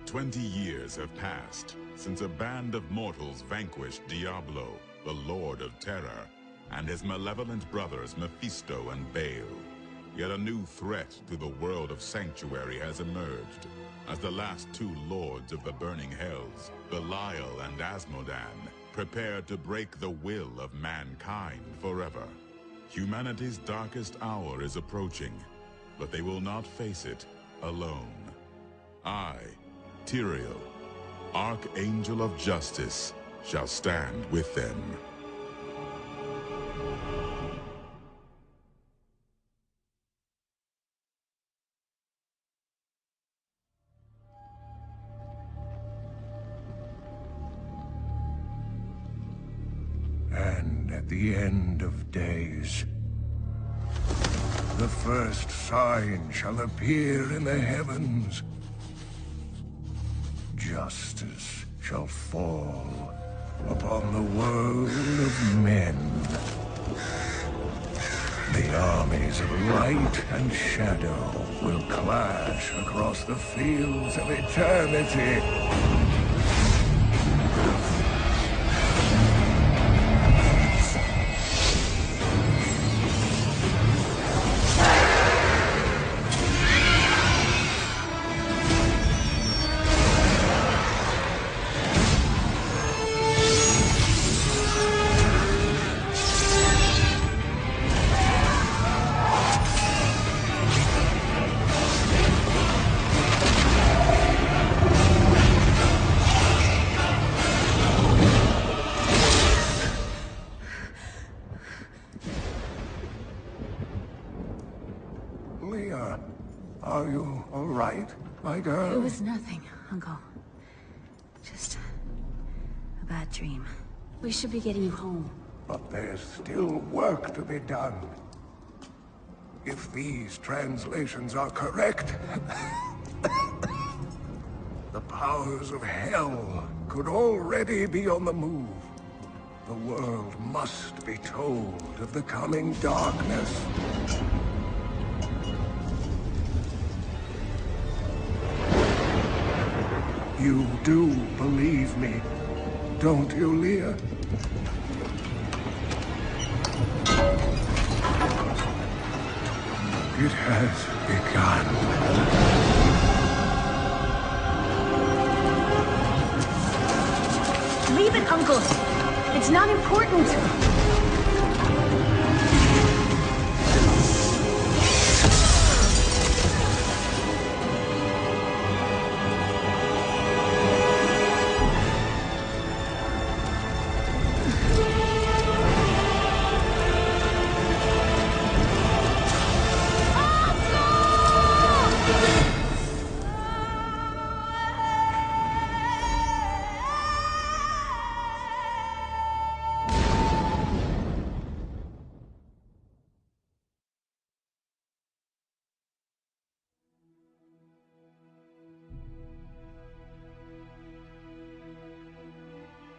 20 years have passed since a band of mortals vanquished Diablo, the Lord of Terror, and his malevolent brothers Mephisto and Baal. Yet a new threat to the world of Sanctuary has emerged, as the last two lords of the Burning Hells, Belial and Asmodan, prepare to break the will of mankind forever. Humanity's darkest hour is approaching, but they will not face it alone. I, Tyrael, Archangel of Justice, shall stand with them. And at the end of days, the first sign shall appear in the heavens. Justice shall fall upon the world of men. The armies of light and shadow will clash across the fields of eternity. Leah, are you all right, my girl? It was nothing, Uncle. Just a bad dream. We should be getting you home. But there's still work to be done. If these translations are correct, the powers of hell could already be on the move. The world must be told of the coming darkness. You do believe me, don't you, Leah? It has begun. Leave it, Uncle! It's not important!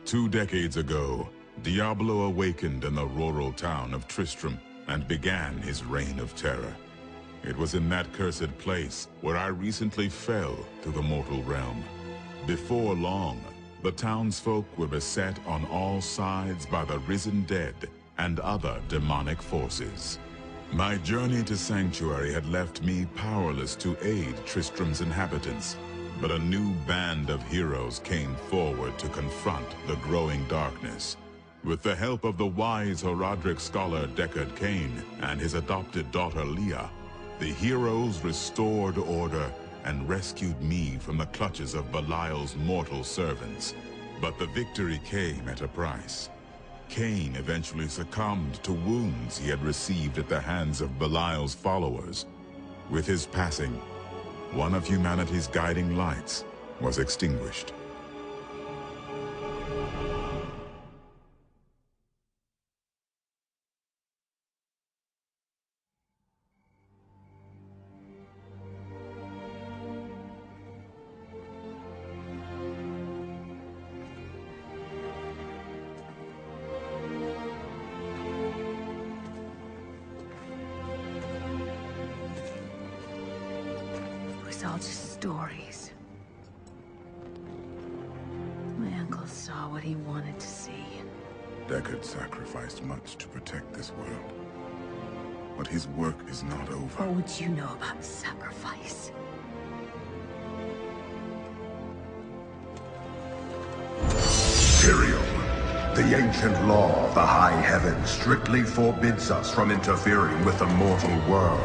Two decades ago, Diablo awakened in the rural town of Tristram and began his reign of terror. It was in that cursed place where I recently fell to the mortal realm. Before long, the townsfolk were beset on all sides by the risen dead and other demonic forces. My journey to Sanctuary had left me powerless to aid Tristram's inhabitants. But a new band of heroes came forward to confront the growing darkness. With the help of the wise Horadric scholar Deckard Cain and his adopted daughter Leah, the heroes restored order and rescued me from the clutches of Belial's mortal servants. But the victory came at a price. Cain eventually succumbed to wounds he had received at the hands of Belial's followers. With his passing, one of humanity's guiding lights was extinguished. It was all just stories. what he wanted to see. Deckard sacrificed much to protect this world. But his work is not over. What would you know about sacrifice? Tyrael, the ancient law of the high heavens strictly forbids us from interfering with the mortal world.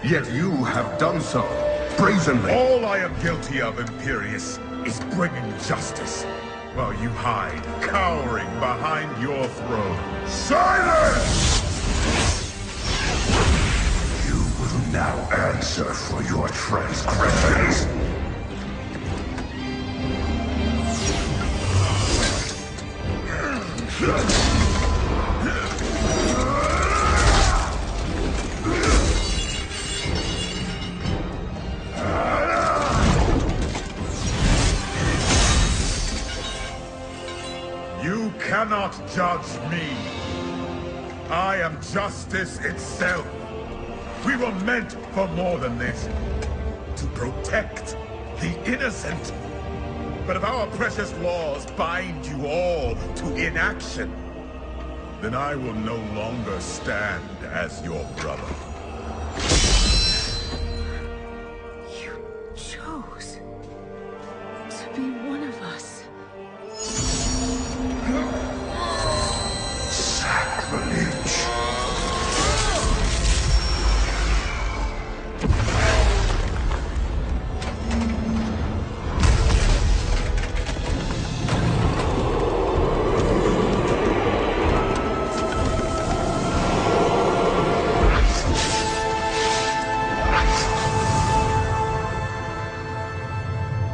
Yet you have done so, brazenly. All I am guilty of, Imperius, is bringing justice, while you hide, cowering behind your throne. Silence! You will now answer for your transgressions. You cannot judge me. I am justice itself. We were meant for more than this. To protect the innocent. But if our precious laws bind you all to inaction, then I will no longer stand as your brother. You chose to be one of us. Sacrilege.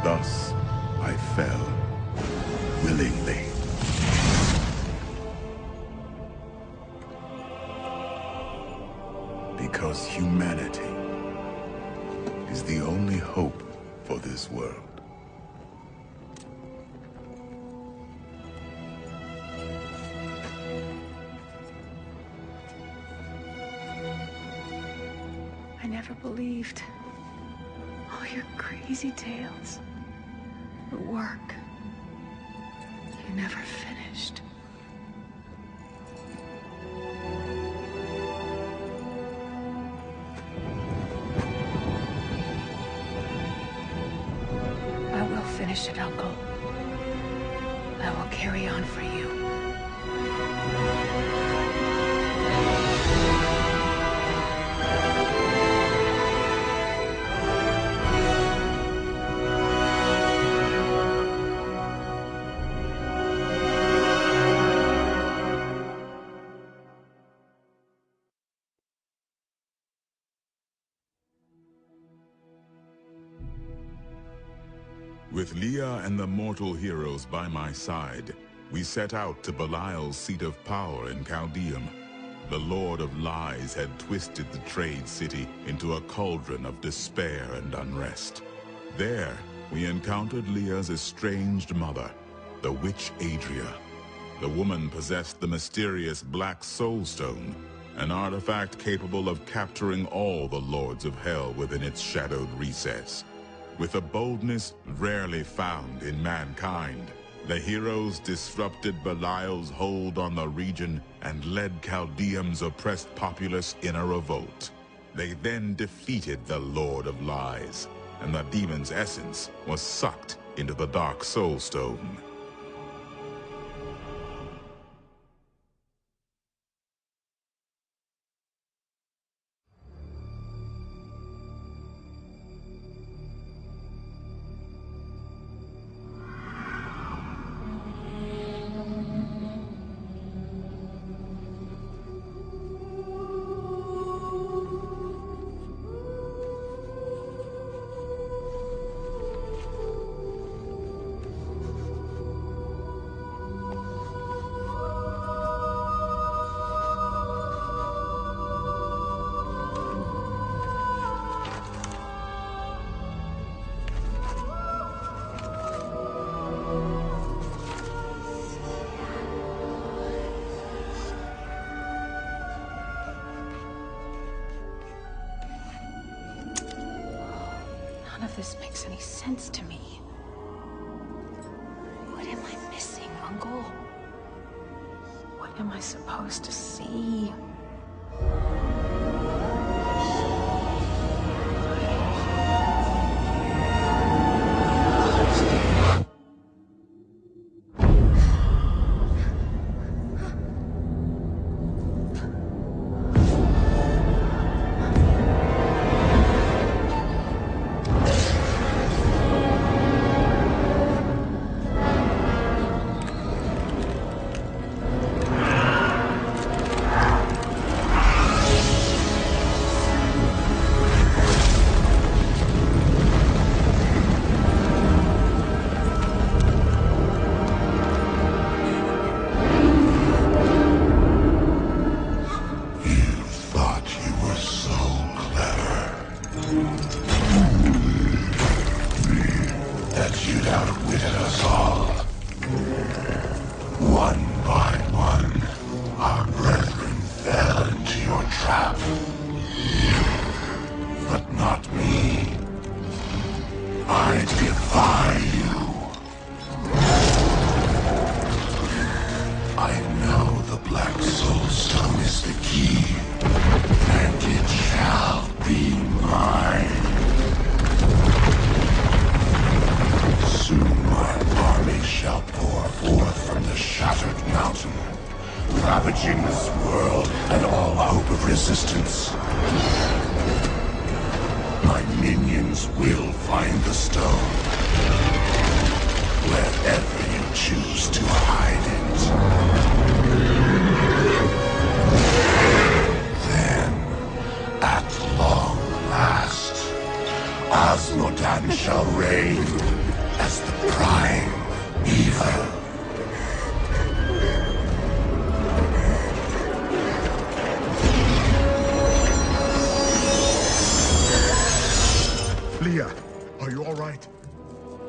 Thus, I fell, willingly. Because humanity is the only hope for this world. I never believed all your crazy tales. The work you never finished. I will finish it, Uncle. I will carry on for you. With Leah and the mortal heroes by my side, we set out to Belial's seat of power in Chaldeum. The Lord of Lies had twisted the trade city into a cauldron of despair and unrest. There, we encountered Leah's estranged mother, the witch Adria. The woman possessed the mysterious Black Soul Stone, an artifact capable of capturing all the lords of hell within its shadowed recess. With a boldness rarely found in mankind, the heroes disrupted Belial's hold on the region and led Chaldeum's oppressed populace in a revolt. They then defeated the Lord of Lies, and the demon's essence was sucked into the Dark Soul Stone. None of this makes any sense to me. What am I missing, Uncle? What am I supposed to see? Ravaging this world and all hope of resistance. My minions will find the stone. Wherever you choose to hide it. Then, at long last, Asmodan shall reign as the prime evil. Leah, are you all right?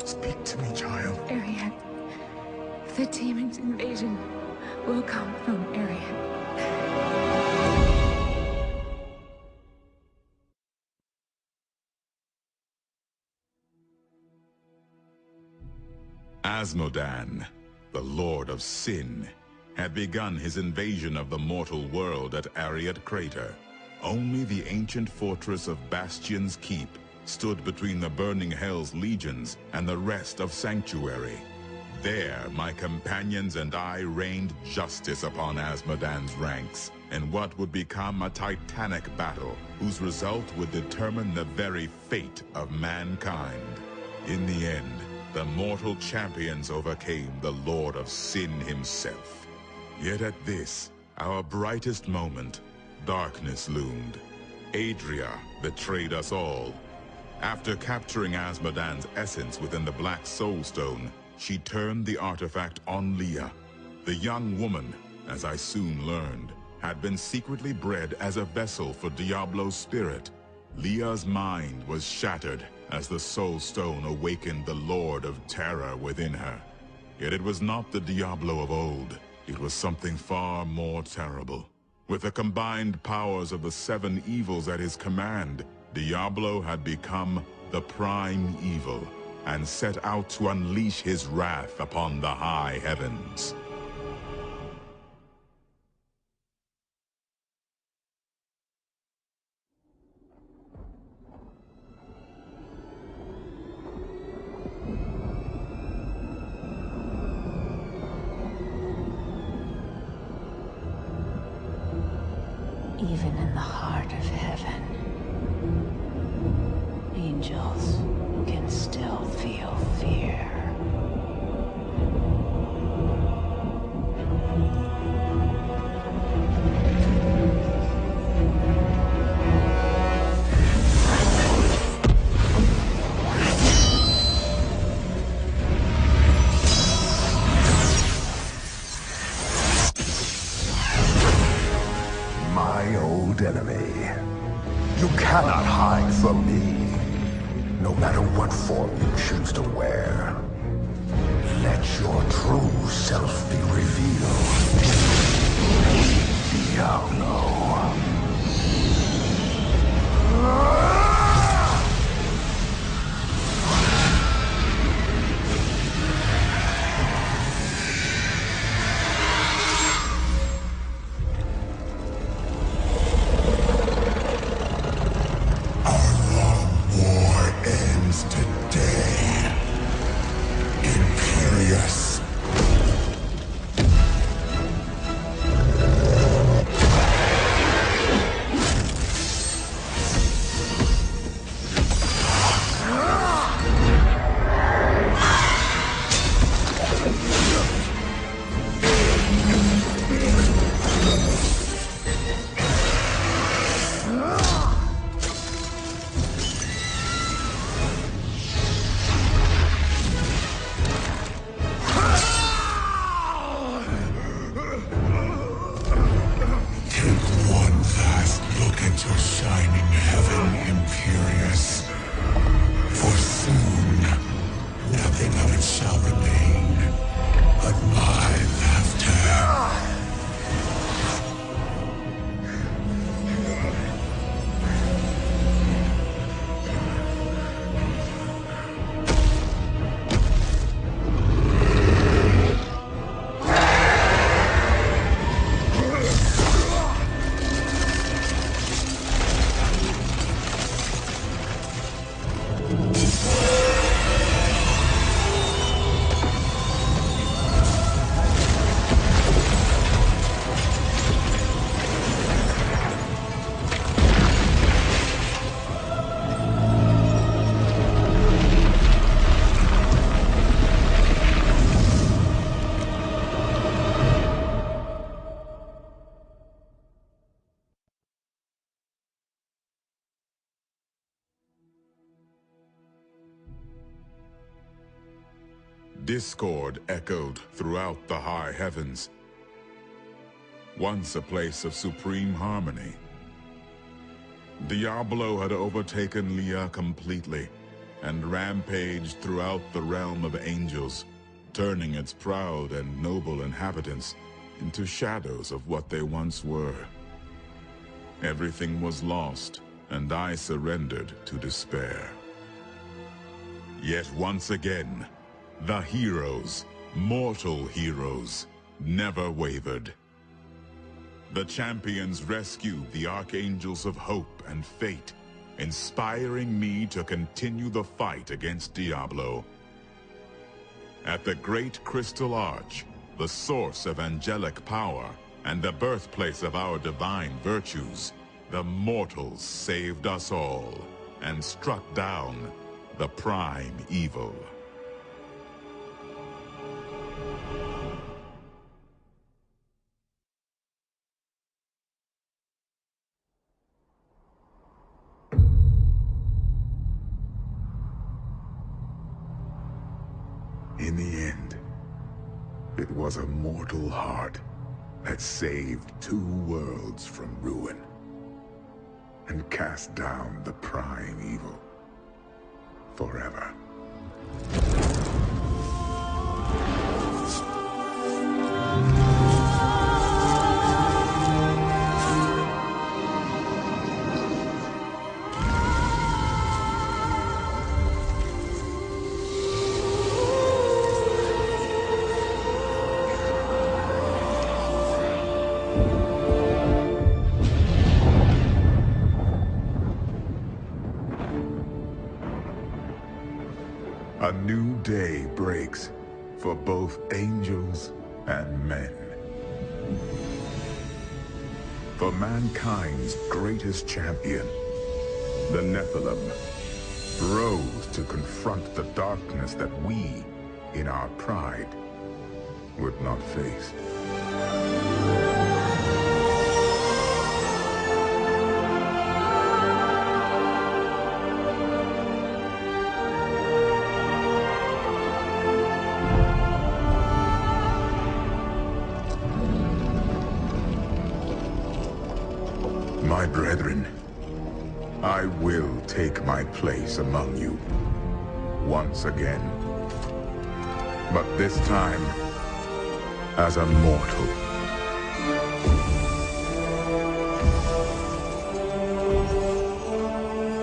Speak to me, child. Ariad. The demon's invasion will come from Ariad. Asmodan, the Lord of Sin, had begun his invasion of the mortal world at Ariad Crater. Only the ancient fortress of Bastion's Keep stood between the burning Hell's legions and the rest of Sanctuary. There, my companions and I rained justice upon Asmodan's ranks, in what would become a titanic battle, whose result would determine the very fate of mankind. In the end, the mortal champions overcame the Lord of Sin himself. Yet at this, our brightest moment, darkness loomed. Adria betrayed us all. After capturing Asmodan's essence within the Black Soul Stone, she turned the artifact on Leah. The young woman, as I soon learned, had been secretly bred as a vessel for Diablo's spirit. Leah's mind was shattered as the Soul Stone awakened the Lord of Terror within her. Yet it was not the Diablo of old. It was something far more terrible. With the combined powers of the 7 evils at his command, Diablo had become the prime evil, and set out to unleash his wrath upon the high heavens. Even in the heart of heaven, angels can still feel fear. My old enemy. You cannot hide from me. No matter what form you choose to wear. Let your true self be revealed. Diablo. Discord echoed throughout the high heavens. Once a place of supreme harmony, Diablo had overtaken Leah completely and rampaged throughout the realm of angels, turning its proud and noble inhabitants into shadows of what they once were. Everything was lost, and I surrendered to despair. Yet once again, the heroes, mortal heroes, never wavered. The champions rescued the archangels of hope and fate, inspiring me to continue the fight against Diablo. At the Great Crystal Arch, the source of angelic power and the birthplace of our divine virtues, the mortals saved us all and struck down the prime evil. In the end, it was a mortal heart that saved 2 worlds from ruin and cast down the prime evil forever. A new day breaks for both angels and men. For mankind's greatest champion, the Nephilim, rose to confront the darkness that we, in our pride, would not face. My brethren, I will take my place among you once again, but this time as a mortal.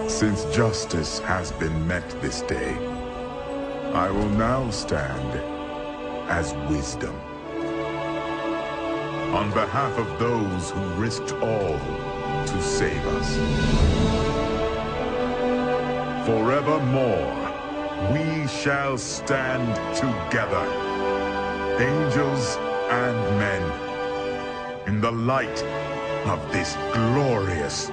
Since justice has been met this day, I will now stand as wisdom. On behalf of those who risked all to save us. Forevermore, we shall stand together, angels and men, in the light of this glorious